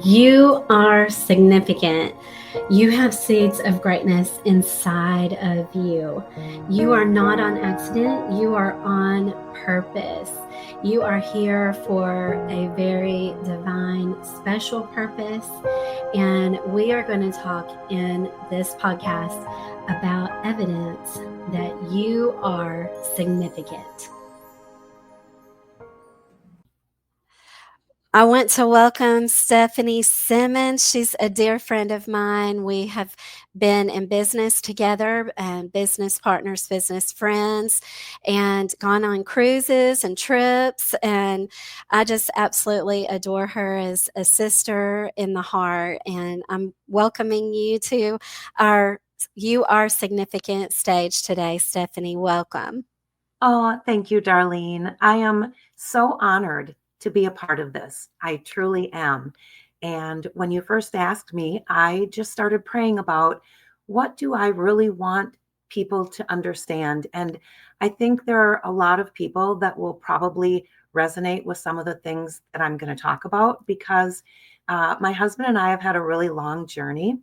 You are significant. You have seeds of greatness inside of you. You are not on accident. You are on purpose. You are here for a very divine, special purpose. And we are going to talk in this podcast about evidence that you are significant. I want to welcome Stephanie Simmons. She's a dear friend of mine. We have been in business together and business partners, business friends, and gone on cruises and trips. And I just absolutely adore her as a sister in the heart. And I'm welcoming you to our You Are Significant stage today, Stephanie. Welcome. Oh, thank you, Darlene. I am so honored to be a part of this. I truly am. And when you first asked me, I just started praying about what do I really want people to understand. And I think there are a lot of people that will probably resonate with some of the things that I'm going to talk about because my husband and I have had a really long journey.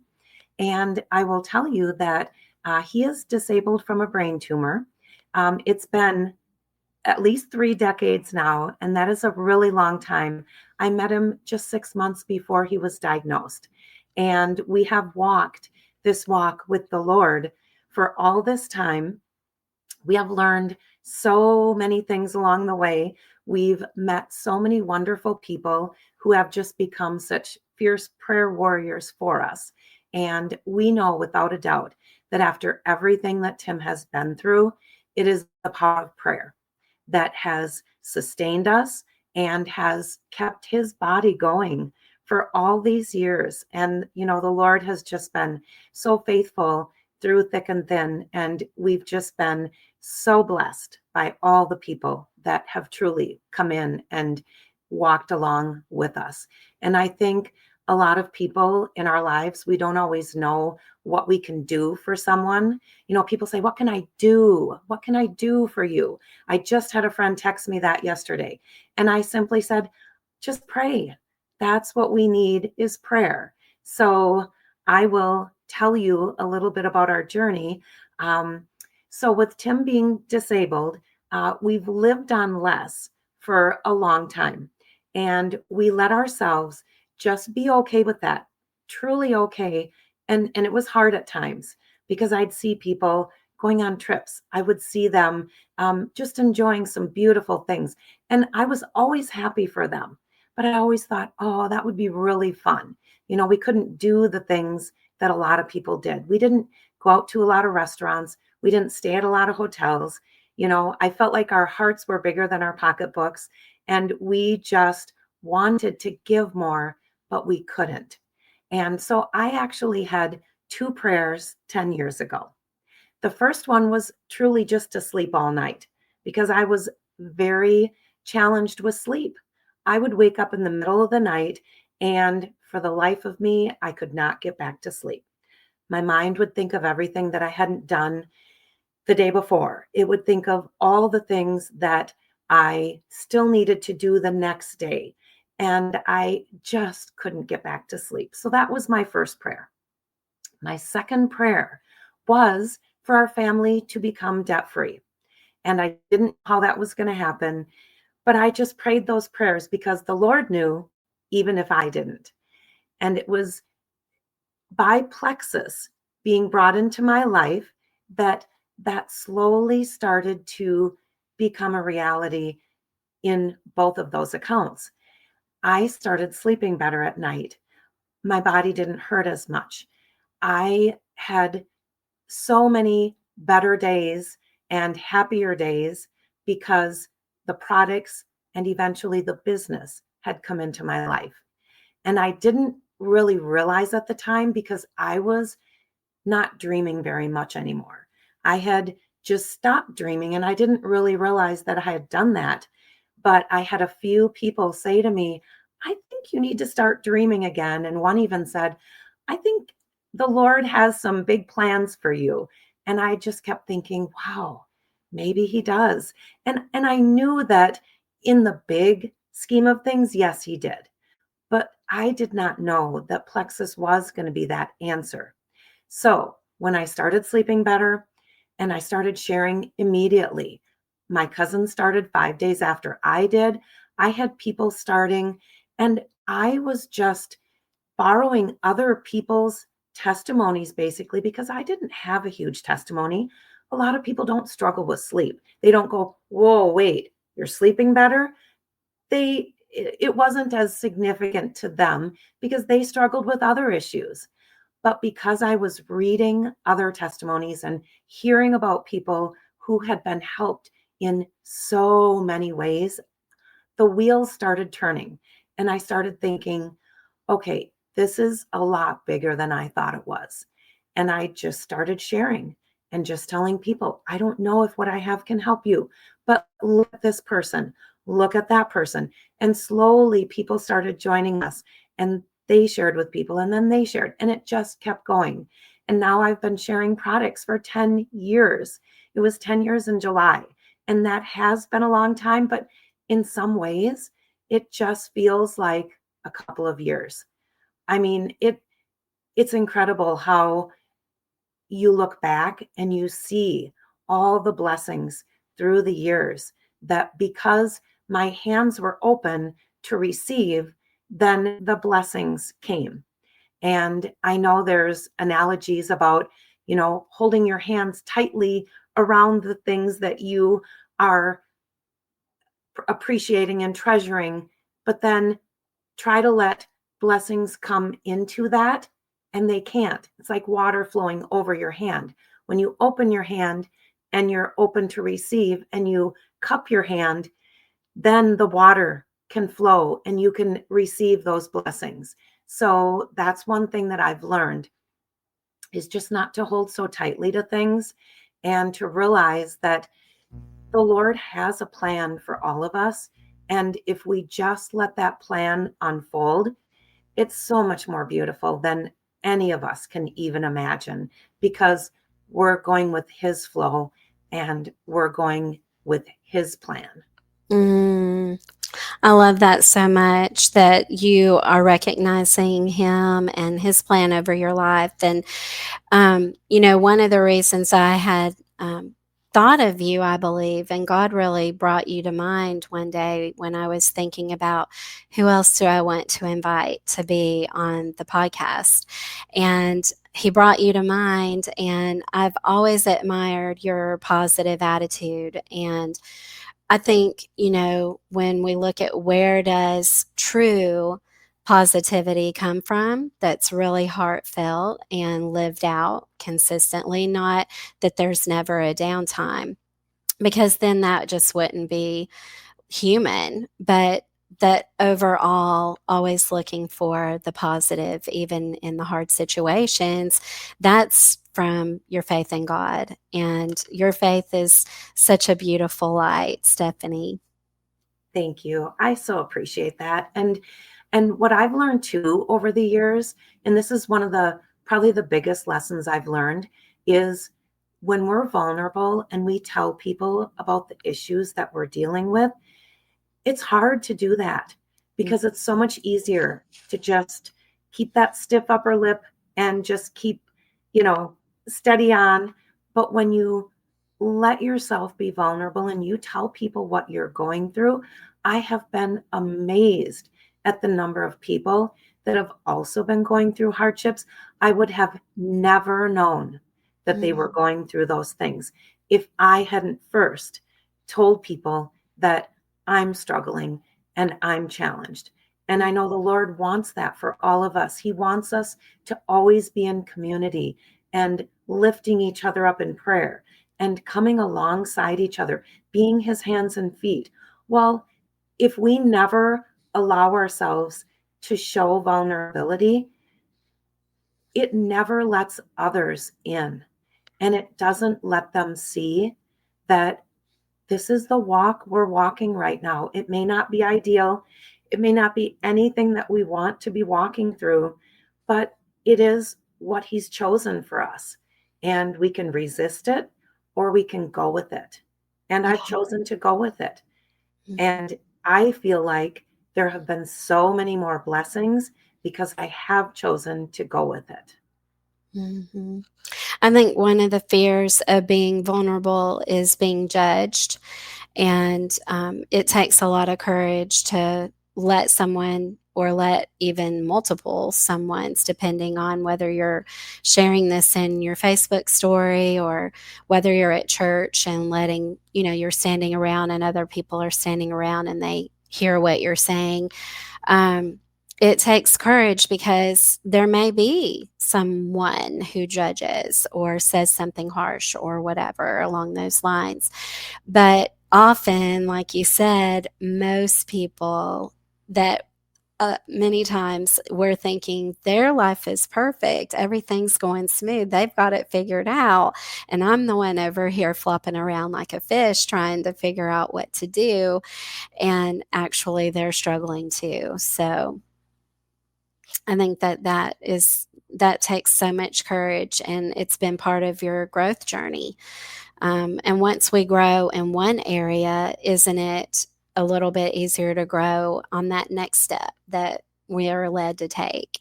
And I will tell you that he is disabled from a brain tumor. It's been at least 3 decades now, and that is a really long time. I met him just 6 months before he was diagnosed. And we have walked this walk with the Lord for all this time. We have learned so many things along the way. We've met so many wonderful people who have just become such fierce prayer warriors for us. And we know without a doubt that after everything that Tim has been through, it is the power of prayer that has sustained us and has kept his body going for all these years. And, the Lord has just been so faithful through thick and thin. And we've just been so blessed by all the people that have truly come in and walked along with us. And I think a lot of people in our lives, we don't always know what we can do for someone. People say, what can I do? What can I do for you? I just had a friend text me that yesterday. And I simply said, just pray. That's what we need is prayer. So I will tell you a little bit about our journey. So with Tim being disabled, we've lived on less for a long time. And we let ourselves just be okay with that, truly okay. And it was hard at times because I'd see people going on trips. I would see them just enjoying some beautiful things. And I was always happy for them. But I always thought, oh, that would be really fun. We couldn't do the things that a lot of people did. We didn't go out to a lot of restaurants. We didn't stay at a lot of hotels. I felt like our hearts were bigger than our pocketbooks. And we just wanted to give more, but we couldn't. And so I actually had 2 prayers 10 years ago. The first one was truly just to sleep all night because I was very challenged with sleep. I would wake up in the middle of the night, and for the life of me, I could not get back to sleep. My mind would think of everything that I hadn't done the day before. It would think of all the things that I still needed to do the next day. And I just couldn't get back to sleep. So that was my first prayer. My second prayer was for our family to become debt free. And I didn't know how that was going to happen, but I just prayed those prayers because the Lord knew, even if I didn't. And it was by plexus being brought into my life that slowly started to become a reality in both of those accounts. I started sleeping better at night. My body didn't hurt as much. I had so many better days and happier days because the products and eventually the business had come into my life. And I didn't really realize at the time because I was not dreaming very much anymore. I had just stopped dreaming and I didn't really realize that I had done that. But I had a few people say to me, I think you need to start dreaming again. And one even said, I think the Lord has some big plans for you. And I just kept thinking, wow, maybe he does. And I knew that in the big scheme of things, yes, he did. But I did not know that plexus was going to be that answer. So when I started sleeping better and I started sharing immediately, my cousin started 5 days after I did. I had people starting, and I was just borrowing other people's testimonies basically because I didn't have a huge testimony. A lot of people don't struggle with sleep. They don't go, whoa, wait, you're sleeping better? It wasn't as significant to them because they struggled with other issues. But because I was reading other testimonies and hearing about people who had been helped in so many ways, the wheels started turning. And I started thinking, okay, this is a lot bigger than I thought it was. And I just started sharing and just telling people, I don't know if what I have can help you, but look at this person, look at that person. And slowly people started joining us and they shared with people and then they shared and it just kept going. And now I've been sharing products for 10 years. It was 10 years in July. And that has been a long time, but in some ways, it just feels like a couple of years. I mean, it's incredible how you look back and you see all the blessings through the years that because my hands were open to receive, then the blessings came. And I know there's analogies about, holding your hands tightly around the things that you are appreciating and treasuring, but then try to let blessings come into that and they can't. It's like water flowing over your hand. When you open your hand and you're open to receive and you cup your hand, then the water can flow and you can receive those blessings. So that's one thing that I've learned is just not to hold so tightly to things and to realize that the Lord has a plan for all of us. And if we just let that plan unfold, it's so much more beautiful than any of us can even imagine because we're going with His flow and we're going with His plan. Mm, I love that so much that you are recognizing him and his plan over your life. And, one of the reasons I had thought of you, I believe, and God really brought you to mind one day when I was thinking about who else do I want to invite to be on the podcast. And he brought you to mind, and I've always admired your positive attitude. And I think, when we look at where does true positivity come from that's really heartfelt and lived out consistently, not that there's never a downtime, because then that just wouldn't be human, but that overall always looking for the positive even in the hard situations. That's from your faith in God, and your faith is such a beautiful light, Stephanie. Thank you. I so appreciate that. And what I've learned too over the years, and this is one of the probably the biggest lessons I've learned is when we're vulnerable and we tell people about the issues that we're dealing with, it's hard to do that because it's so much easier to just keep that stiff upper lip and just keep, you know, steady on. But when you let yourself be vulnerable and you tell people what you're going through, I have been amazed at the number of people that have also been going through hardships. I would have never known that they were Mm, going through those things if I hadn't first told people that I'm struggling and I'm challenged. And I mm, know the Lord wants that for all of us. He wants us to always be in community and lifting each other up in prayer and coming alongside each other, being His hands and feet. Well, if we never allow ourselves to show vulnerability, it never lets others in and it doesn't let them see that this is the walk we're walking right now. It may not be ideal. It may not be anything that we want to be walking through, but it is what He's chosen for us. And we can resist it or we can go with it. And I've yeah. chosen to go with it. Mhm. And I feel like there have been so many more blessings because I have chosen to go with it. Mhm. I think one of the fears of being vulnerable is being judged. And it takes a lot of courage to let someone or let even multiple someones, depending on whether you're sharing this in your Facebook story or whether you're at church and letting, you're standing around and other people are standing around and they hear what you're saying. Um, it takes courage because there may be someone who judges or says something harsh or whatever along those lines. But often, like you said, most people that many times we're thinking their life is perfect, everything's going smooth, they've got it figured out. And I'm the one over here flopping around like a fish trying to figure out what to do. And actually, they're struggling too. So I think that takes so much courage, and it's been part of your growth journey. And once we grow in one area, isn't it a little bit easier to grow on that next step that we are led to take?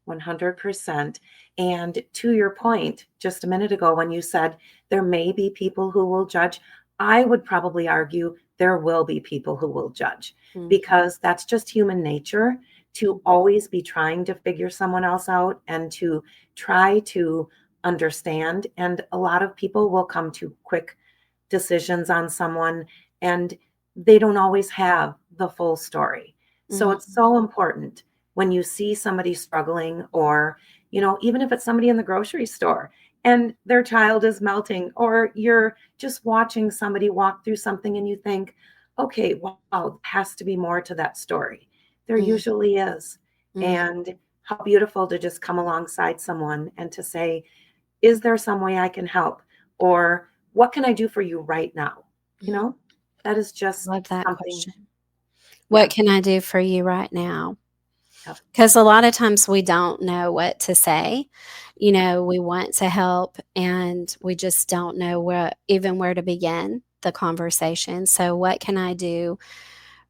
100%. And to your point just a minute ago, when you said there may be people who will judge, I would probably argue there will be people who will judge Mm, because that's just human nature to always be trying to figure someone else out and to try to understand. And a lot of people will come to quick decisions on someone and they don't always have the full story. So it's mhm, so important when you see somebody struggling or, even if it's somebody in the grocery store and their child is melting or you're just watching somebody walk through something and you think, okay, wow, there has to be more to that story. There mm, usually is. mm, And how beautiful to just come alongside someone and to say, is there some way I can help? Or what can I do for you right now? You mm. know, that is just Love that something. question. What Yeah. can I do for you right now? Yep. Because a lot of times we don't know what to say. We want to help and we just don't know where to begin the conversation. So, what can I do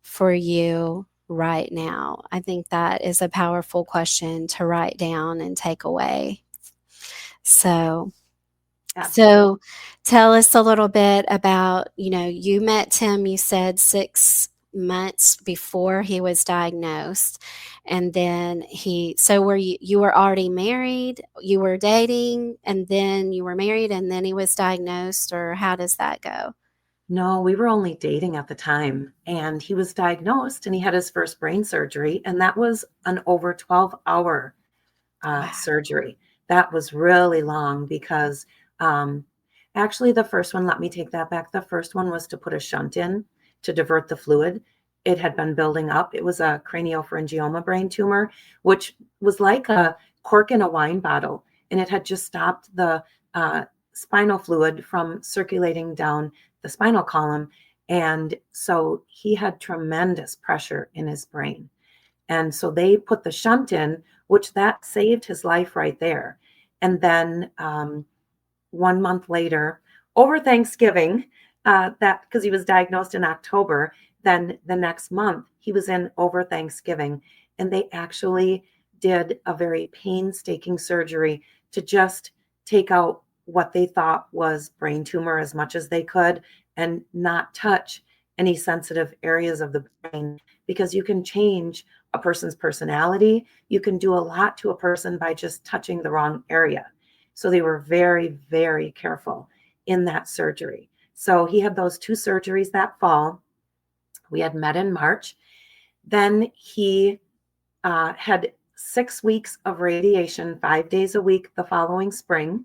for you right now? I think that is a powerful question to write down and take away. So, Absolutely. so tell us a little bit about, you met Tim, you said 6 months before he was diagnosed. And then so you were already married, you were dating, and then you were married, and then he was diagnosed, or how does that go? No, we were only dating at the time, and he was diagnosed and he had his first brain surgery, and that was an over 12-hour Wow. surgery. That was really long because um, actually, the first one, let me take that back. The first one was to put a shunt in to divert the fluid. It had been building up. It was a craniopharyngioma brain tumor, which was like a cork in a wine bottle, and it had just stopped the spinal fluid from circulating down the spinal column. And so he had tremendous pressure in his brain. And so they put the shunt in, which that saved his life right there. And then 1 month later, over Thanksgiving, that because he was diagnosed in October, then the next month he was in over Thanksgiving, and they actually did a very painstaking surgery to just take out what they thought was brain tumor as much as they could and not touch any sensitive areas of the brain because you can change a person's personality. You can do a lot to a person by just touching the wrong area. So they were very, very careful in that surgery. So he had those two surgeries that fall. We had met in March. Then he had 6 weeks of radiation, 5 days a week the following spring,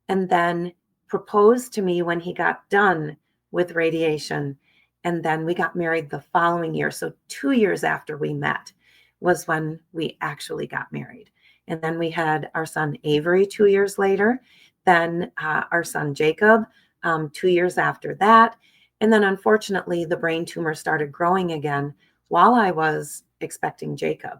and then proposed to me when he got done with radiation. And then we got married the following year. So 2 years after we met was when we actually got married. And then we had our son Avery 2 years later, then our son Jacob 2 years after that. And then unfortunately, the brain tumor started growing again while I was expecting Jacob.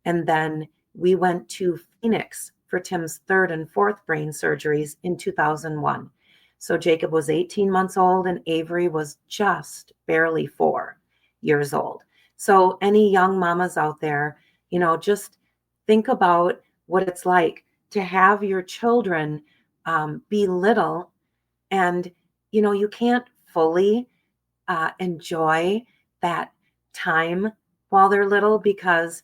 And then we went to Phoenix for Tim's third and fourth brain surgeries in 2001. So Jacob was 18 months old and Avery was just barely 4 years old. So, any young mamas out there, just think about what it's like to have your children be little, and you can't fully enjoy that time while they're little because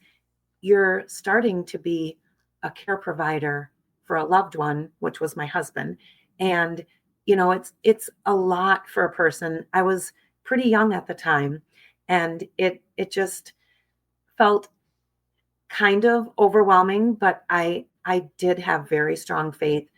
you're starting to be a care provider for a loved one, which was my husband. And it's a lot for a person. I was pretty young at the time, and it just felt kind of overwhelming, but I did have very strong faith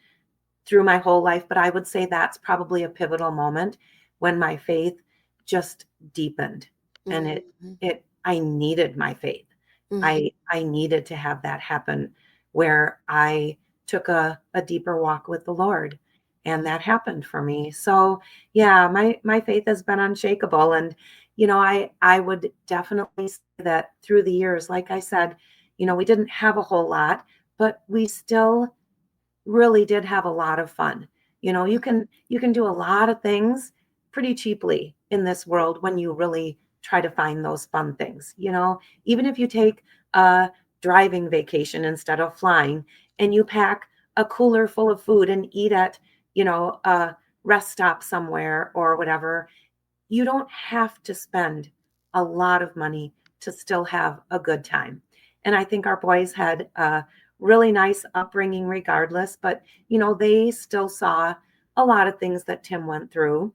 through my whole life, but I would say that's probably a pivotal moment when my faith just deepened, and Mhm. I needed my faith. Mhm. I needed to have that happen where I took a deeper walk with the Lord, and that happened for me. So yeah, my faith has been unshakable. And I would definitely say that through the years, like I said, we didn't have a whole lot, but we still really did have a lot of fun. You can do a lot of things pretty cheaply in this world when you really try to find those fun things. Even if you take a driving vacation instead of flying, and you pack a cooler full of food and eat at, a rest stop somewhere or whatever, you don't have to spend a lot of money to still have a good time. And I think our boys had a really nice upbringing regardless, but they still saw a lot of things that Tim went through.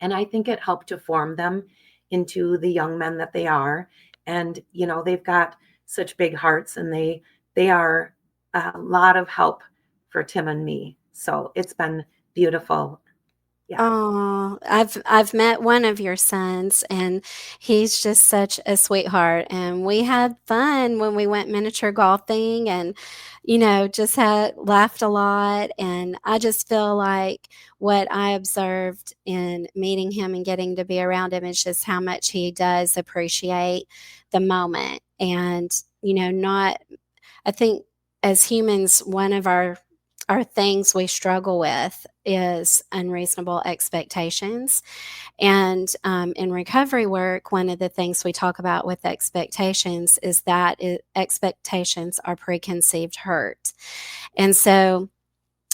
And I think it helped to form them into the young men that they are. And they've got such big hearts, and they are a lot of help for Tim and me. So it's been beautiful. Yeah. Oh, I've met one of your sons, and he's just such a sweetheart. And we had fun when we went miniature golfing, and just had laughed a lot. And I just feel like what I observed in meeting him and getting to be around him is just how much he does appreciate the moment. And not I think as humans, one of our things we struggle with is unreasonable expectations. And in recovery work, one of the things we talk about with expectations is that expectations are preconceived hurt. And so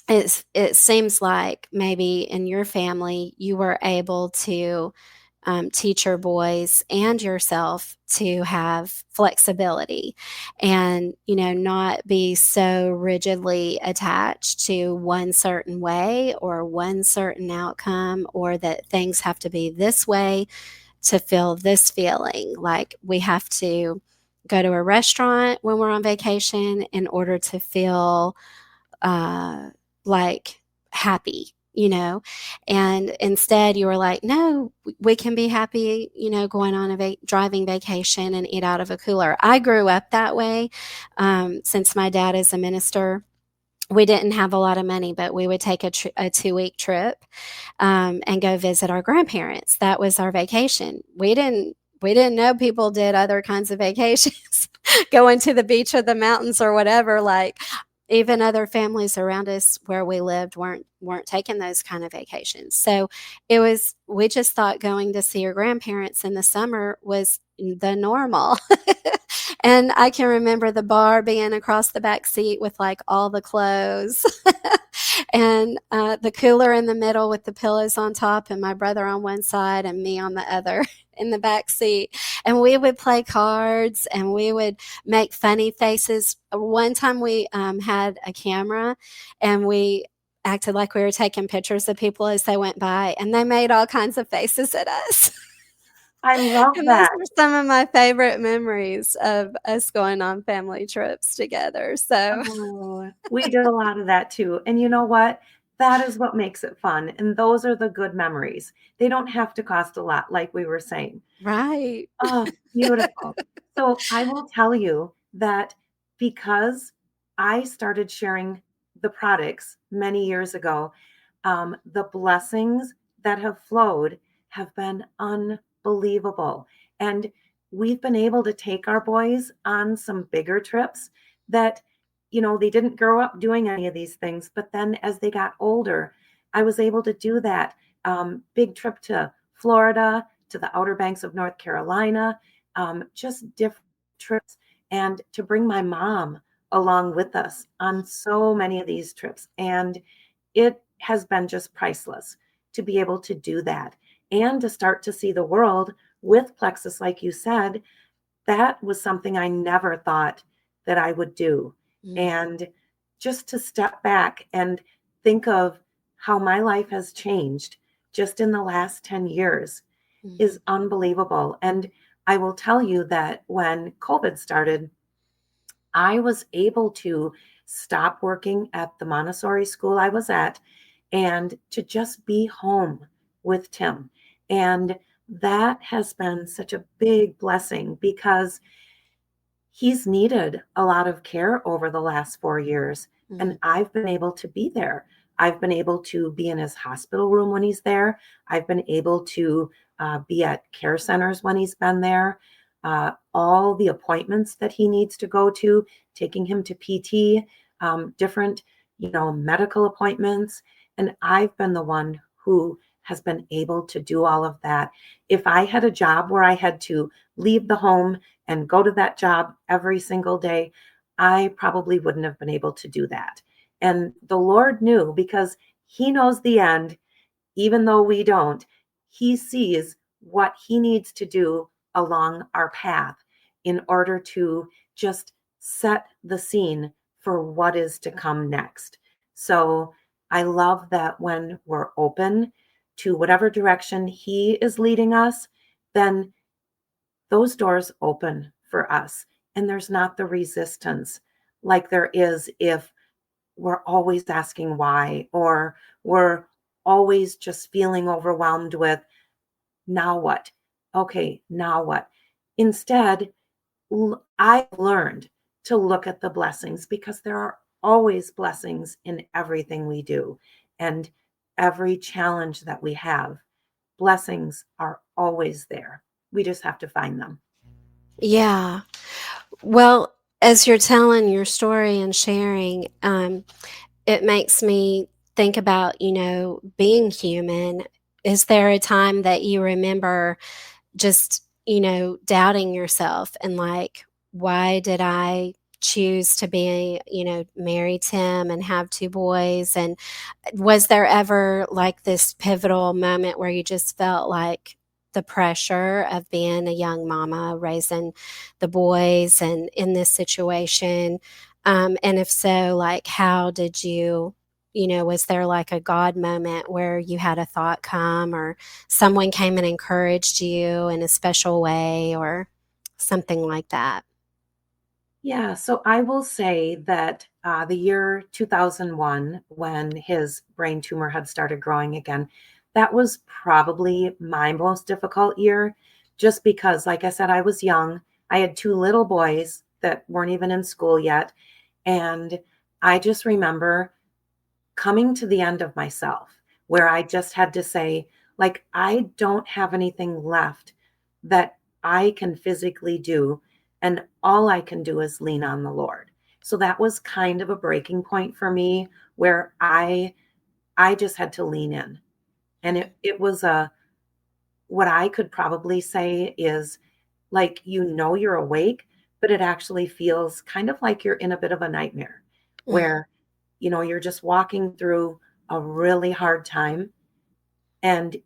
it seems like maybe in your family you were able to teach your boys and yourself to have flexibility and not be so rigidly attached to one certain way or one certain outcome, or that things have to be this way to feel this feeling. Like we have to go to a restaurant when we're on vacation in order to feel uh, like happy, and instead you were like, no, we can be happy, going on a driving vacation and eat out of a cooler. I grew up that way. Since my dad is a minister, we didn't have a lot of money, but we would take a 2-week trip and go visit our grandparents. That was our vacation. We didn't know people did other kinds of vacations, going to the beach or the mountains or whatever. Like even other families around us where we lived weren't taking those kind of vacations. So we just thought going to see your grandparents in the summer was the normal. And I can remember the bar being across the back seat with like all the clothes and the cooler in the middle with the pillows on top, and my brother on one side and me on the other in the back seat. And we would play cards and we would make funny faces. One time we had a camera and we acted like we were taking pictures of people as they went by, and they made all kinds of faces at us. I love And those that. are some of my favorite memories of us going on family trips together. So, Oh, we did a lot of that too. And you know what? That is what makes it fun. And those are the good memories. They don't have to cost a lot, like we were saying. right. Oh, beautiful. So I will tell you that because I started sharing the products many years ago, the blessings that have flowed have been unbelievable. And we've been able to take our boys on some bigger trips that, they didn't grow up doing any of these things. But then as they got older, I was able to do that big trip to Florida, to the Outer Banks of North Carolina. just different trips, and to bring my mom along with us on so many of these trips. And it has been just priceless to be able to do that and to start to see the world with plexus, like you said. That was something I never thought that I would do. Mm, And just to step back and think of how my life has changed just in the last 10 years is mhm, unbelievable. And I will tell you that when COVID started, I was able to stop working at the Montessori school I was at and to just be home with Tim. And that has been such a big blessing because he's needed a lot of care over the last 4 years, and mhm. I've been able to be there. I've been able to be in his hospital room when he's there. I've been able to be at care centers when he's been there. All the appointments that he needs to go to, taking him to PT, different, medical appointments, and I've been the one who has been able to do all of that. If I had a job where I had to leave the home and go to that job every single day, I probably wouldn't have been able to do that. And the Lord knew because He knows the end, even though we don't. He sees what He needs to do along our path in order to just set the scene for what is to come next. So I love that when we're open to whatever direction He is leading us, then those doors open for us. And there's not the resistance like there is if we're always asking why, or we're always just feeling overwhelmed with, now what? Okay, now what? Instead, I've learned to look at the blessings because there are always blessings in everything we do. And every challenge that we have, blessings are always there. We just have to find them. Yeah. Well, as you're telling your story and sharing, it makes me think about, being human. Is there a time that you remember just, doubting yourself and like, why did I choose to be, marry Tim and have two boys? And was there ever like this pivotal moment where you just felt like the pressure of being a young mama, raising the boys and in this situation? And if so, like, how did you, was there like a God moment where you had a thought come or someone came and encouraged you in a special way or something like that? Yeah, so I will say that the year 2001, when his brain tumor had started growing again, that was probably my most difficult year, just because, like I said, I was young. I had two little boys that weren't even in school yet. And I just remember coming to the end of myself where I just had to say, like, I don't have anything left that I can physically do. And all I can do is lean on the Lord. So that was kind of a breaking point for me where I just had to lean in. And it was a what I could probably say is like you're awake, but it actually feels kind of like you're in a bit of a nightmare Mm, where you're just walking through a really hard time and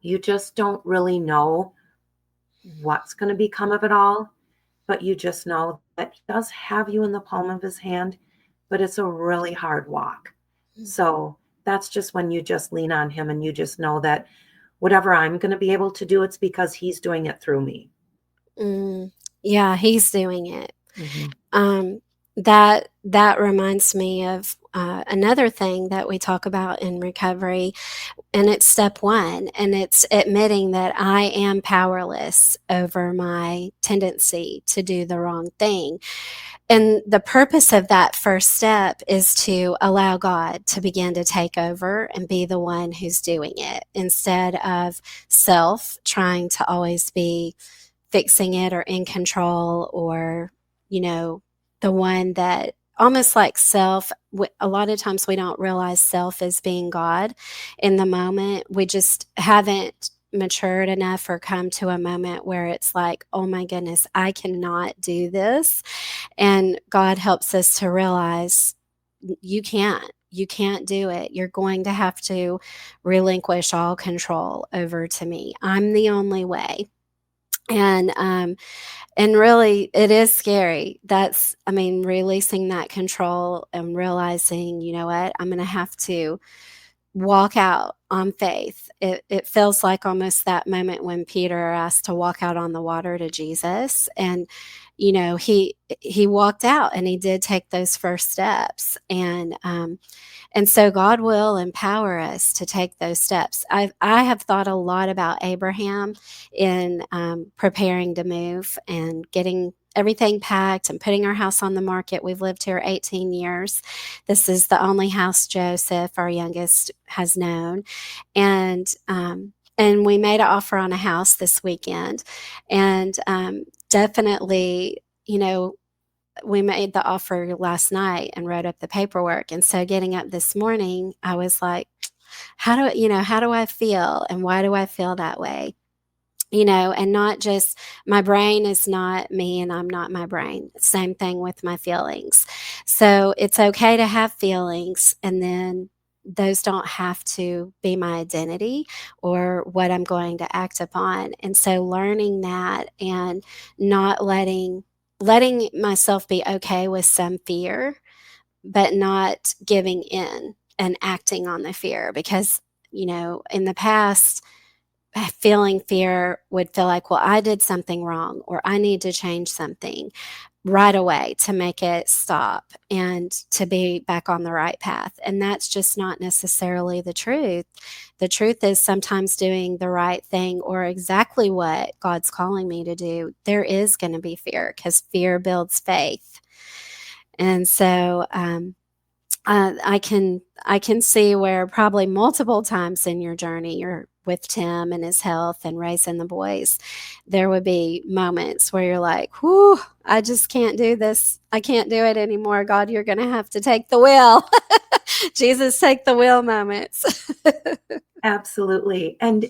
you just don't really know what's going to become of it all, but you just know that he does have you in the palm of his hand, but it's a really hard walk. mm, So that's just when you just lean on him and you just know that whatever I'm going to be able to do, it's because he's doing it through me. mm. Yeah, he's doing it. Mhm. Um, that reminds me of another thing that we talk about in recovery, and it's step one, and it's admitting that I am powerless over my tendency to do the wrong thing. And the purpose of that first step is to allow God to begin to take over and be the one who's doing it instead of self trying to always be fixing it or in control or, you know, the one that almost like self. A lot of times we don't realize self as being God in the moment. We just haven't. matured enough or come to a moment where it's like, oh my goodness, I cannot do this. And God helps us to realize you can't. You can't do it. You're going to have to relinquish all control over to me. I'm the only way. And really, it is scary. That's, I mean, releasing that control and realizing, you know what, I'm going to have to walk out on faith. It feels like almost that moment when Peter asked to walk out on the water to Jesus, and he walked out and he did take those first steps, and so God will empower us to take those steps. I have thought a lot about Abraham in preparing to move and getting everything packed and putting our house on the market. We've lived here 18 years. This is the only house Joseph, our youngest, has known. And we made an offer on a house this weekend. And definitely, we made the offer last night and wrote up the paperwork. And so getting up this morning, I was like, how do I feel and why do I feel that way? And not just my brain is not me and I'm not my brain. Same thing with my feelings. So it's okay to have feelings, and then those don't have to be my identity or what I'm going to act upon. And so learning that and not letting myself be okay with some fear, but not giving in and acting on the fear, because in the past, feeling fear would feel like, well, I did something wrong or I need to change something right away to make it stop and to be back on the right path. And that's just not necessarily the truth. The truth is sometimes doing the right thing or exactly what God's calling me to do, there is going to be fear, because fear builds faith. And so, I can see where probably multiple times in your journey, you're with Tim and his health and raising the boys, there would be moments where you're like, "Whew, I just can't do this. I can't do it anymore. God, you're going to have to take the wheel." Jesus, take the wheel moments. Absolutely. And,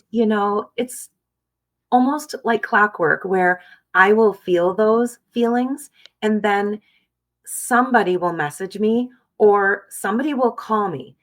it's almost like clockwork where I will feel those feelings and then somebody will message me or somebody will call me.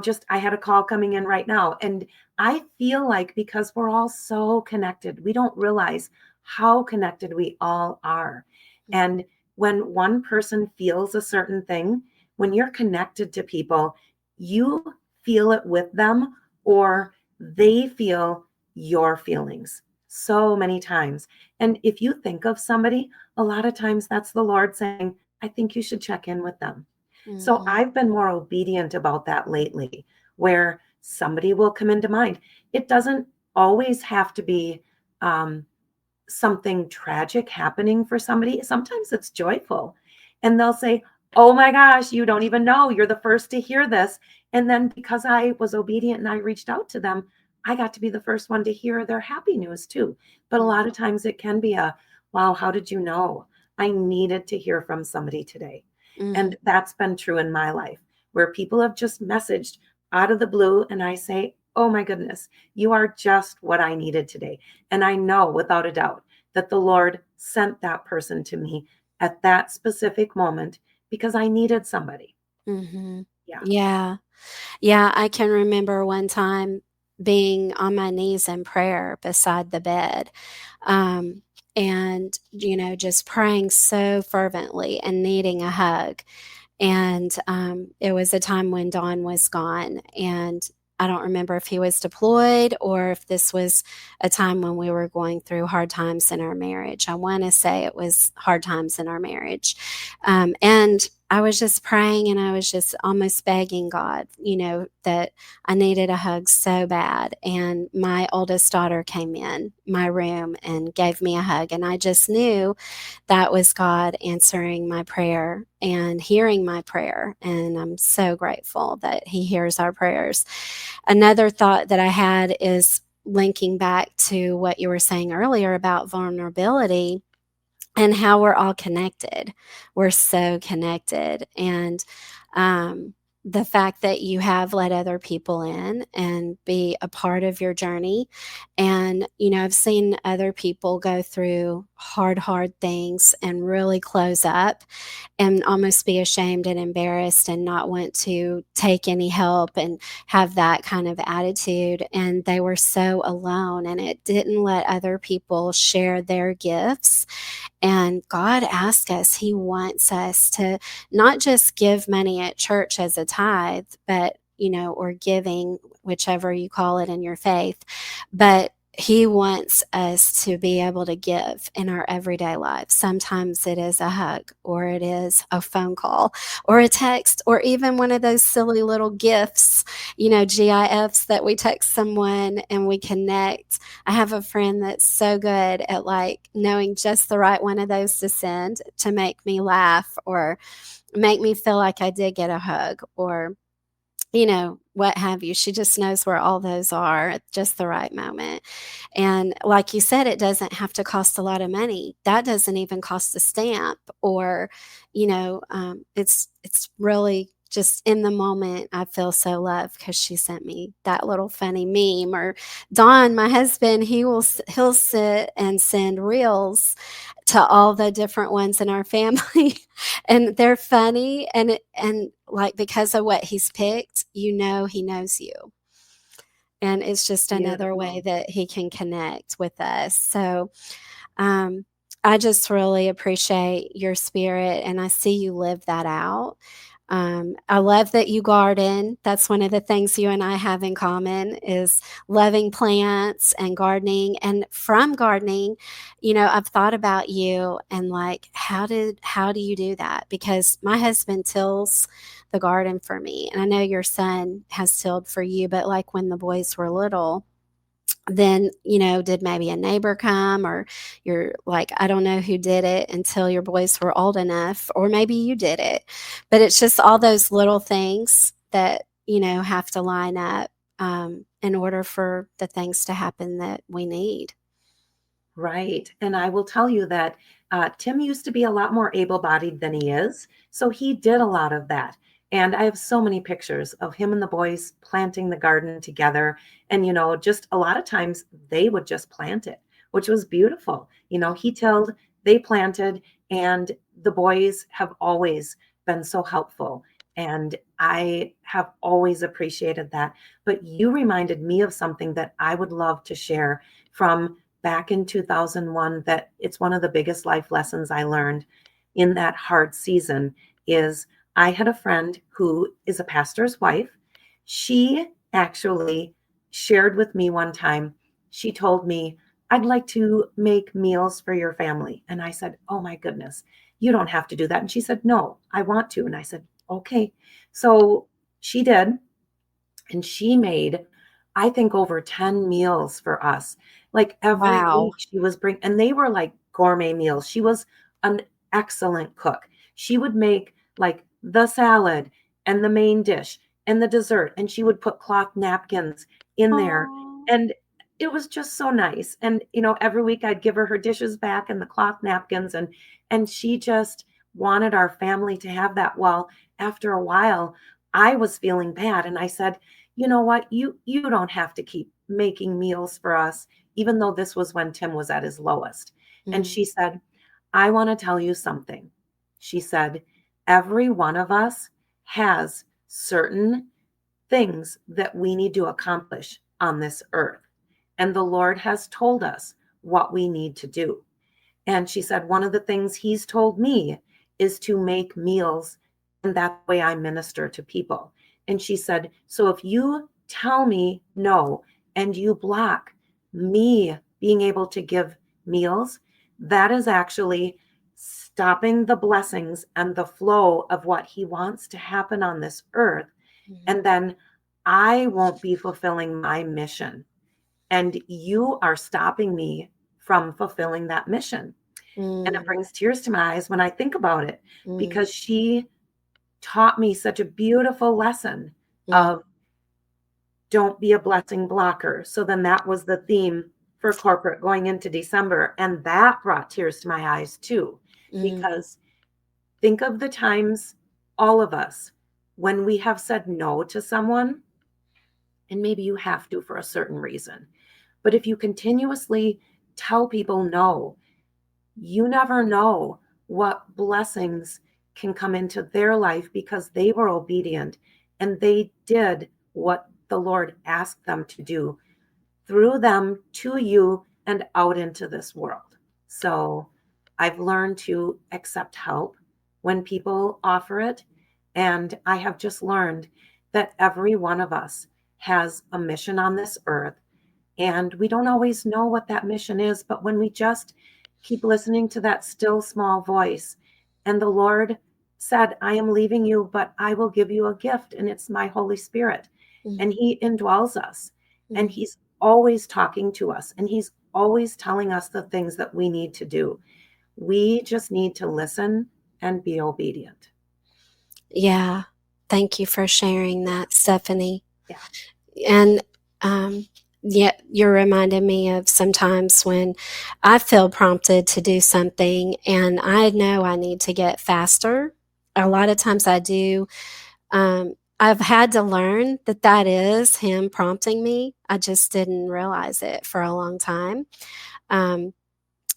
Just I had a call coming in right now, and I feel like because we're all so connected, we don't realize how connected we all are. And when one person feels a certain thing, when you're connected to people, you feel it with them or they feel your feelings so many times. And if you think of somebody, a lot of times that's the Lord saying, I think you should check in with them. So Mhm. I've been more obedient about that lately, where somebody will come into mind. It doesn't always have to be um, something tragic happening for somebody. Sometimes it's joyful. And they'll say, oh my gosh, you don't even know. You're the first to hear this. And then because I was obedient and I reached out to them, I got to be the first one to hear their happy news too. But a lot of times it can be a, wow, how did you know? I needed to hear from somebody today. Mhm. And that's been true in my life, where people have just messaged out of the blue. And I say, oh my goodness, you are just what I needed today. And I know without a doubt that the Lord sent that person to me at that specific moment because I needed somebody. Mhm. Yeah. Yeah. Yeah, I can remember one time being on my knees in prayer beside the bed, um, and, just praying so fervently and needing a hug. And it was a time when Don was gone. And I don't remember if he was deployed or if this was a time when we were going through hard times in our marriage. I want to say it was hard times in our marriage. And I was just praying and I was just almost begging God, that I needed a hug so bad. And my oldest daughter came in my room and gave me a hug. And I just knew that was God answering my prayer and hearing my prayer. And I'm so grateful that He hears our prayers. Another thought that I had is linking back to what you were saying earlier about vulnerability and how we're all connected. We're so connected. And the fact that you have let other people in and be a part of your journey. And, I've seen other people go through hard things and really close up and almost be ashamed and embarrassed and not want to take any help and have that kind of attitude. And they were so alone, and it didn't let other people share their gifts. And God asks us, He wants us to not just give money at church as a tithe, but, or giving, whichever you call it in your faith, but He wants us to be able to give in our everyday lives. Sometimes it is a hug, or it is a phone call, or a text, or even one of those silly little gifts, GIFs that we text someone and we connect. I have a friend that's so good at like knowing just the right one of those to send to make me laugh or make me feel like I did get a hug, or what have you. She just knows where all those are at just the right moment. And like you said, it doesn't have to cost a lot of money. That doesn't even cost a stamp, or, it's really just in the moment. I feel so loved because she sent me that little funny meme. Or Don, my husband, he'll sit and send reels to all the different ones in our family, and they're funny, and like, because of what he's picked, he knows you, and it's just another way Beautiful. that he can connect with us. So um, I just really appreciate your spirit, and I see you live that out. I love that you garden. That's one of the things you and I have in common, is loving plants and gardening. And from gardening, I've thought about you and like, how do you do that? Because my husband tills the garden for me, and I know your son has tilled for you. But like when the boys were little, then did maybe a neighbor come, or you're like, I don't know who did it until your boys were old enough, or maybe you did it. But it's just all those little things that have to line up, in order for the things to happen that we need. Right. And I will tell you that Tim used to be a lot more able bodied than he is. So he did a lot of that. And I have so many pictures of him and the boys planting the garden together. And, just a lot of times they would just plant it, which was beautiful. He tilled, they planted, and the boys have always been so helpful. And I have always appreciated that. But you reminded me of something that I would love to share from back in 2001, that it's one of the biggest life lessons I learned in that hard season. Is I had a friend who is a pastor's wife. She actually shared with me one time, she told me, I'd like to make meals for your family. And I said, oh my goodness, you don't have to do that. And she said, no, I want to. And I said, okay. So she did. And she made, I think, over 10 meals for us. Like every Wow. week she was bring, and they were like gourmet meals. She was an excellent cook. She would make like the salad and the main dish and the dessert, and she would put cloth napkins in there. Oh. And it was just so nice. And every week I'd give her her dishes back and the cloth napkins, and she just wanted our family to have that. Well, after a while, I was feeling bad, and I said, you know what, you don't have to keep making meals for us, even though this was when Tim was at his lowest. And Mm, she said, I want to tell you something. She said, every one of us has certain things that we need to accomplish on this earth, and the Lord has told us what we need to do. And she said, one of the things he's told me is to make meals, and that's the way I minister to people. And she said, so if you tell me no and you block me being able to give meals, that is actually stopping the blessings and the flow of what he wants to happen on this earth. mm, And then I won't be fulfilling my mission. And you are stopping me from fulfilling that mission. And it mm, brings tears to my eyes when I think about it, mm, because she taught me such a beautiful lesson mm, of don't be a blessing blocker. So then that was the theme for corporate going into December. And that brought tears to my eyes too, mm, because think of the times all of us when we have said no to someone, and maybe you have to for a certain reason, but if you continuously tell people no, you never know what blessings can come into their life because they were obedient and they did what the Lord asked them to do through them to you and out into this world. So I've learned to accept help when people offer it. And I have just learned that every one of us has a mission on this earth. And we don't always know what that mission is, but when we just keep listening to that still small voice, and the Lord said, I am leaving you, but I will give you a gift, and it's my Holy Spirit. Mm, And He indwells us, and mm. He's always talking to us, and He's always telling us the things that we need to do. We just need to listen and be obedient. Yeah. Thank you for sharing that, Stephanie. Yeah. And um, yet you're reminding me of sometimes when I feel prompted to do something and I know I need to get faster. A lot of times I do. I've had to learn that that is him prompting me. I just didn't realize it for a long time. Um,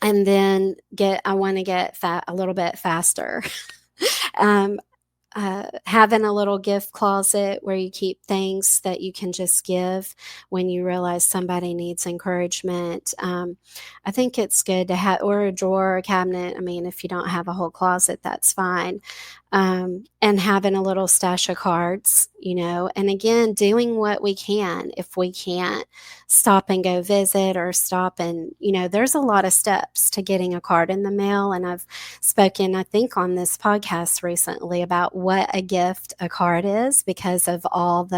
and then I want to get a little bit faster. um, having a little gift closet where you keep things that you can just give when you realize somebody needs encouragement. I think it's good to have, or a drawer, a cabinet. I mean, if you don't have a whole closet, that's fine. And having a little stash of cards, and again, doing what we can. If we can't stop and go visit or stop and, there's a lot of steps to getting a card in the mail. And I've spoken, I think, on this podcast recently about what a gift a card is because of all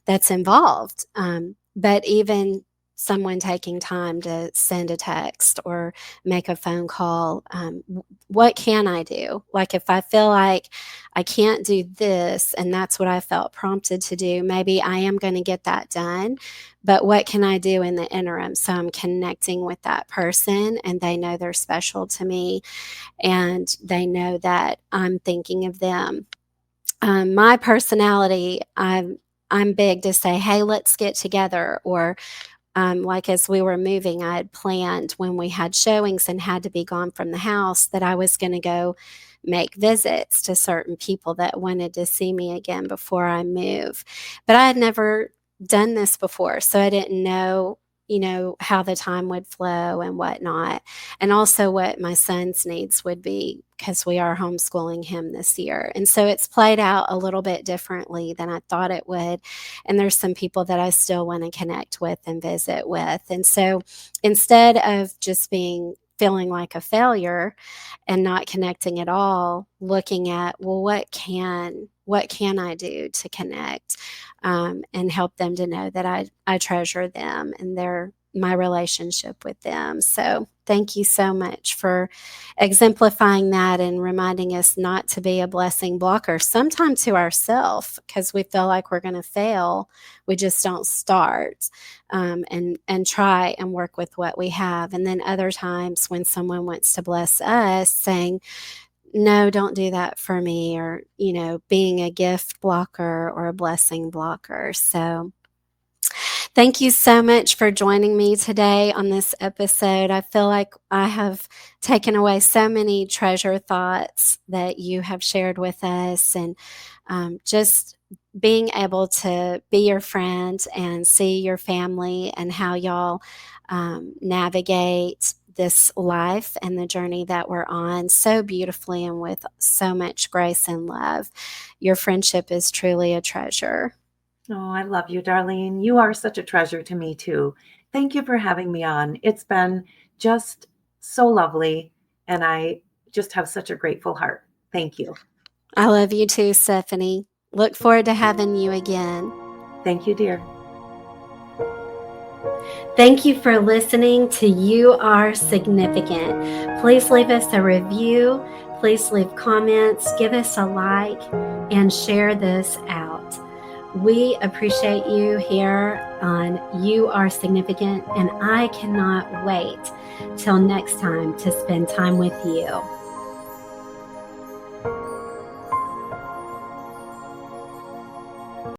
that's involved. But even someone taking time to send a text or make a phone call, what can I do? Like if I feel like I can't do this and that's what I felt prompted to do, maybe I am going to get that done. But what can I do in the interim? So I'm connecting with that person and they know they're special to me and they know that I'm thinking of them. My personality, I'm big to say, hey, let's get together. Or like as we were moving, I had planned when we had showings and had to be gone from the house that I was going to go make visits to certain people that wanted to see me again before I move. But I had never done this before, so I didn't know, how the time would flow and whatnot, and also what my son's needs would be because we are homeschooling him this year. And so it's played out a little bit differently than I thought it would. And there's some people that I still want to connect with and visit with. And so instead of just feeling like a failure and not connecting at all, looking at, well, what can I do to connect, and help them to know that I treasure them and my relationship with them. So thank you so much for exemplifying that and reminding us not to be a blessing blocker, sometimes to ourselves, because we feel like we're going to fail. We just don't start, and try and work with what we have. And then other times when someone wants to bless us, saying, no, don't do that for me, or, being a gift blocker or a blessing blocker. So thank you so much for joining me today on this episode. I feel like I have taken away so many treasure thoughts that you have shared with us, and just being able to be your friend and see your family and how y'all navigate this life and the journey that we're on so beautifully and with so much grace and love. Your friendship is truly a treasure. Oh, I love you, Darlene. You are such a treasure to me, too. Thank you for having me on. It's been just so lovely, and I just have such a grateful heart. Thank you. I love you too, Stephanie. Look forward to having you again. Thank you, dear. Thank you for listening to You Are Significant. Please leave us a review. Please leave comments, give us a like, and share this out. We appreciate you here on You Are Significant, and I cannot wait till next time to spend time with you.